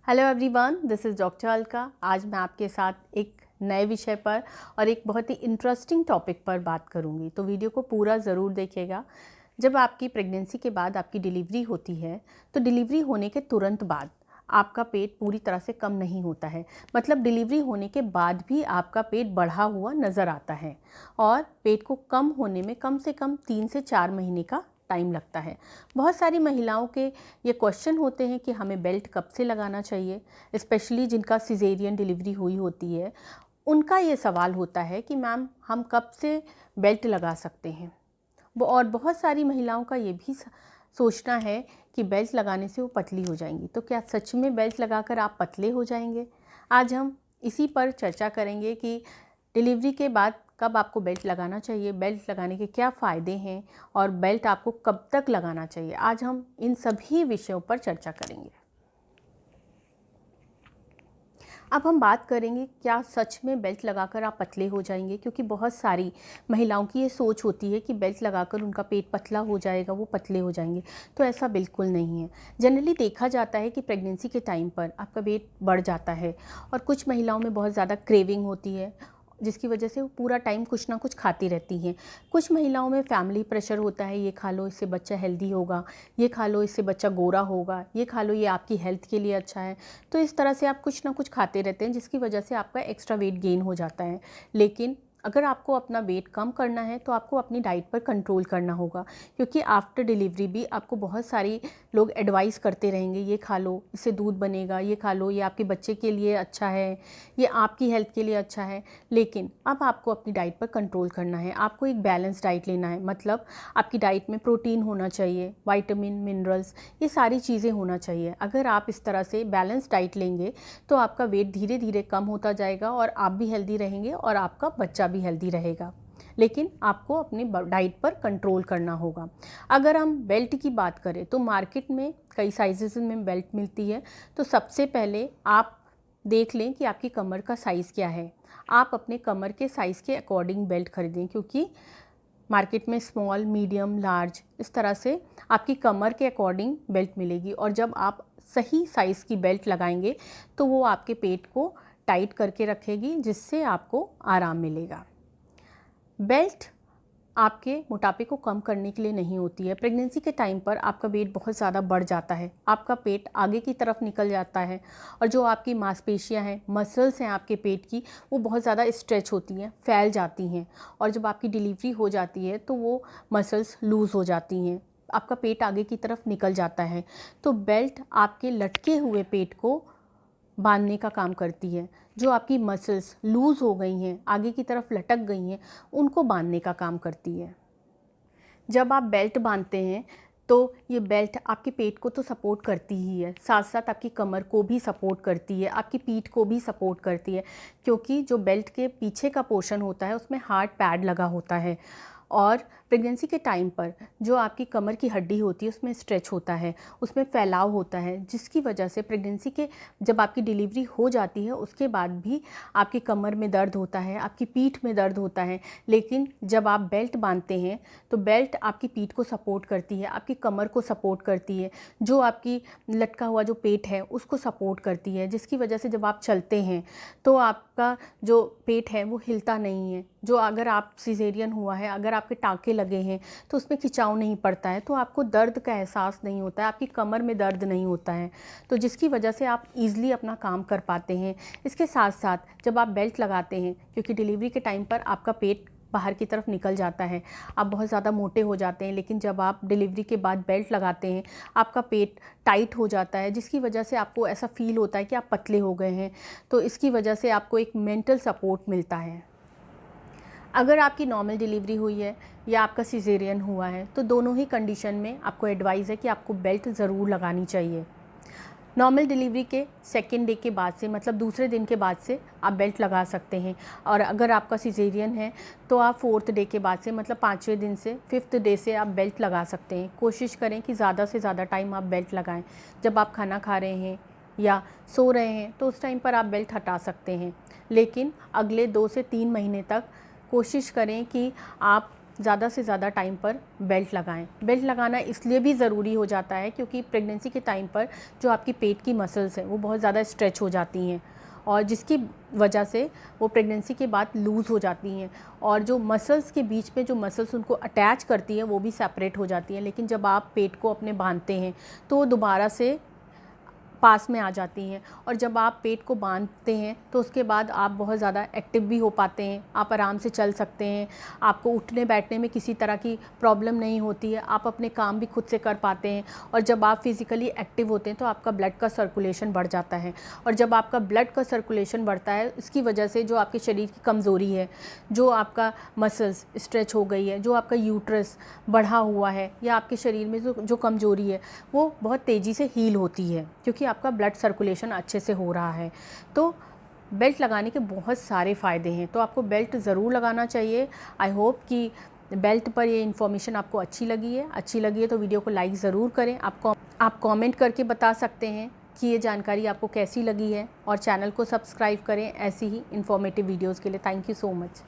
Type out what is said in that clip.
Hello everyone, this is doctor Alka. आज मैं आपके साथ एक नए विषय पर और एक बहुत ही इंटरेस्टिंग टॉपिक पर बात करूंगी, तो वीडियो को पूरा ज़रूर देखिएगा। जब आपकी प्रेगनेंसी के बाद आपकी डिलीवरी होती है तो डिलीवरी होने के तुरंत बाद आपका पेट पूरी तरह से कम नहीं होता है। मतलब डिलीवरी होने के बाद भी आपका पेट बढ़ा हुआ नज़र आता है और पेट को कम होने में कम से कम 3 से 4 महीने का टाइम लगता है। बहुत सारी महिलाओं के ये क्वेश्चन होते हैं कि हमें बेल्ट कब से लगाना चाहिए, स्पेशली जिनका सिजेरियन डिलीवरी हुई होती है। उनका ये सवाल होता है कि मैम हम कब से बेल्ट लगा सकते हैं। और बहुत सारी महिलाओं का ये भी सोचना है कि बेल्ट लगाने से वो पतली हो जाएंगी। तो क्या सच में बेल्ट लगाकर आप पतले हो जाएंगे? आज हम इसी पर चर्चा करेंगे कि डिलीवरी के बाद कब आपको बेल्ट लगाना चाहिए, बेल्ट लगाने के क्या फ़ायदे हैं और बेल्ट आपको कब तक लगाना चाहिए। आज हम इन सभी विषयों पर चर्चा करेंगे। अब हम बात करेंगे क्या सच में बेल्ट लगाकर आप पतले हो जाएंगे, क्योंकि बहुत सारी महिलाओं की ये सोच होती है कि बेल्ट लगाकर उनका पेट पतला हो जाएगा, वो पतले हो जाएंगे। तो ऐसा बिल्कुल नहीं है। जनरली देखा जाता है कि प्रेगनेंसी के टाइम पर आपका वेट बढ़ जाता है और कुछ महिलाओं में बहुत ज़्यादा क्रेविंग होती है, जिसकी वजह से वो पूरा टाइम कुछ ना कुछ खाती रहती हैं। कुछ महिलाओं में फैमिली प्रेशर होता है, ये खा लो इससे बच्चा हेल्दी होगा, ये खा लो इससे बच्चा गोरा होगा, ये खा लो ये आपकी हेल्थ के लिए अच्छा है। तो इस तरह से आप कुछ ना कुछ खाते रहते हैं, जिसकी वजह से आपका एक्स्ट्रा वेट गेन हो जाता है। लेकिन अगर आपको अपना वेट कम करना है तो आपको अपनी डाइट पर कंट्रोल करना होगा, क्योंकि आफ्टर डिलीवरी भी आपको बहुत सारी लोग एडवाइस करते रहेंगे, ये खा लो इससे दूध बनेगा, ये खा लो ये आपके बच्चे के लिए अच्छा है, ये आपकी हेल्थ के लिए अच्छा है। लेकिन अब आपको अपनी डाइट पर कंट्रोल करना है। आपको एक बैलेंस डाइट लेना है। मतलब आपकी डाइट में प्रोटीन होना चाहिए, विटामिन, मिनरल्स, ये सारी चीज़ें होना चाहिए। अगर आप इस तरह से बैलेंस डाइट लेंगे तो आपका वेट धीरे धीरे कम होता जाएगा और आप भी हेल्दी रहेंगे और आपका बच्चा भी हेल्दी रहेगा। लेकिन आपको अपनी डाइट पर कंट्रोल करना होगा। अगर हम बेल्ट की बात करें तो मार्केट में कई साइजेस में बेल्ट मिलती है। तो सबसे पहले आप देख लें कि आपकी कमर का साइज़ क्या है। आप अपने कमर के साइज़ के अकॉर्डिंग बेल्ट खरीदें, क्योंकि मार्केट में स्मॉल, मीडियम, लार्ज इस तरह से आपकी कमर के अकॉर्डिंग बेल्ट मिलेगी। और जब आप सही साइज़ की बेल्ट लगाएंगे तो वो आपके पेट को टाइट करके रखेगी, जिससे आपको आराम मिलेगा। बेल्ट आपके मोटापे को कम करने के लिए नहीं होती है। प्रेगनेंसी के टाइम पर आपका वेट बहुत ज़्यादा बढ़ जाता है, आपका पेट आगे की तरफ निकल जाता है और जो आपकी मांसपेशियां हैं, मसल्स हैं आपके पेट की, वो बहुत ज़्यादा स्ट्रेच होती हैं, फैल जाती हैं। और जब आपकी डिलीवरी हो जाती है तो वो मसल्स लूज़ हो जाती हैं, आपका पेट आगे की तरफ निकल जाता है। तो बेल्ट आपके लटके हुए पेट को बांधने का काम करती है। जो आपकी मसल्स लूज़ हो गई हैं, आगे की तरफ लटक गई हैं, उनको बांधने का काम करती है। जब आप बेल्ट बांधते हैं तो ये बेल्ट आपके पेट को तो सपोर्ट करती ही है, साथ साथ आपकी कमर को भी सपोर्ट करती है, आपकी पीठ को भी सपोर्ट करती है, क्योंकि जो बेल्ट के पीछे का पोर्शन होता है उसमें हार्ड पैड लगा होता है। और प्रेगनेंसी के टाइम पर जो आपकी कमर की हड्डी होती है उसमें स्ट्रेच होता है, उसमें फैलाव होता है, जिसकी वजह से प्रेगनेंसी के जब आपकी डिलीवरी हो जाती है उसके बाद भी आपकी कमर में दर्द होता है, आपकी पीठ में दर्द होता है। लेकिन जब आप बेल्ट बांधते हैं तो बेल्ट आपकी पीठ को सपोर्ट करती है, आपकी कमर को सपोर्ट करती है, जो आपकी लटका हुआ जो पेट है उसको सपोर्ट करती है, जिसकी वजह से जब आप चलते हैं तो आपका जो पेट है वो हिलता नहीं है। जो अगर आप सिजेरियन हुआ है, अगर आपके टाँके लगे हैं तो उसमें खिंचाव नहीं पड़ता है, तो आपको दर्द का एहसास नहीं होता है, आपकी कमर में दर्द नहीं होता है, तो जिसकी वजह से आप ईज़िली अपना काम कर पाते हैं। इसके साथ साथ जब आप बेल्ट लगाते हैं, क्योंकि डिलीवरी के टाइम पर आपका पेट बाहर की तरफ निकल जाता है, आप बहुत ज़्यादा मोटे हो जाते हैं, लेकिन जब आप डिलीवरी के बाद बेल्ट लगाते हैं आपका पेट टाइट हो जाता है, जिसकी वजह से आपको ऐसा फील होता है कि आप पतले हो गए हैं। तो इसकी वजह से आपको एक मेंटल सपोर्ट मिलता है। अगर आपकी नॉर्मल डिलीवरी हुई है या आपका सिजेरियन हुआ है तो दोनों ही कंडीशन में आपको एडवाइस है कि आपको बेल्ट ज़रूर लगानी चाहिए। नॉर्मल डिलीवरी के सेकेंड डे के बाद से, मतलब दूसरे दिन के बाद से आप बेल्ट लगा सकते हैं। और अगर आपका सिजेरियन है तो आप फोर्थ डे के बाद से, मतलब 5वें दिन से, 5th डे से आप बेल्ट लगा सकते हैं। कोशिश करें कि ज़्यादा से ज़्यादा टाइम आप बेल्ट लगाएं। जब आप खाना खा रहे हैं या सो रहे हैं तो उस टाइम पर आप बेल्ट हटा सकते हैं, लेकिन अगले 2 से 3 महीने तक कोशिश करें कि आप ज़्यादा से ज़्यादा टाइम पर बेल्ट लगाएं। बेल्ट लगाना इसलिए भी ज़रूरी हो जाता है क्योंकि प्रेगनेंसी के टाइम पर जो आपकी पेट की मसल्स हैं वो बहुत ज़्यादा स्ट्रेच हो जाती हैं और जिसकी वजह से वो प्रेगनेंसी के बाद लूज़ हो जाती हैं और जो मसल्स के बीच में जो मसल्स उनको अटैच करती हैं वो भी सेपरेट हो जाती हैं। लेकिन जब आप पेट को अपने बांधते हैं तो वो दोबारा से पास में आ जाती हैं और जब आप पेट को बांधते हैं तो उसके बाद आप बहुत ज़्यादा एक्टिव भी हो पाते हैं, आप आराम से चल सकते हैं, आपको उठने बैठने में किसी तरह की प्रॉब्लम नहीं होती है, आप अपने काम भी खुद से कर पाते हैं। और जब आप फिज़िकली एक्टिव होते हैं तो आपका ब्लड का सर्कुलेशन बढ़ जाता है और जब आपका ब्लड का सर्कुलेशन बढ़ता है इसकी वजह से जो आपके शरीर की कमज़ोरी है, जो आपका मसल्स स्ट्रेच हो गई है, जो आपका यूट्रस बढ़ा हुआ है या आपके शरीर में जो कमज़ोरी है वो बहुत तेज़ी से हील होती है क्योंकि आपका ब्लड सर्कुलेशन अच्छे से हो रहा है। तो बेल्ट लगाने के बहुत सारे फ़ायदे हैं, तो आपको बेल्ट ज़रूर लगाना चाहिए। आई होप कि बेल्ट पर ये इन्फॉर्मेशन आपको अच्छी लगी है तो वीडियो को लाइक ज़रूर करें। आप कमेंट करके बता सकते हैं कि ये जानकारी आपको कैसी लगी है और चैनल को सब्सक्राइब करें ऐसी ही इन्फॉर्मेटिव वीडियोज़ के लिए। Thank you so much.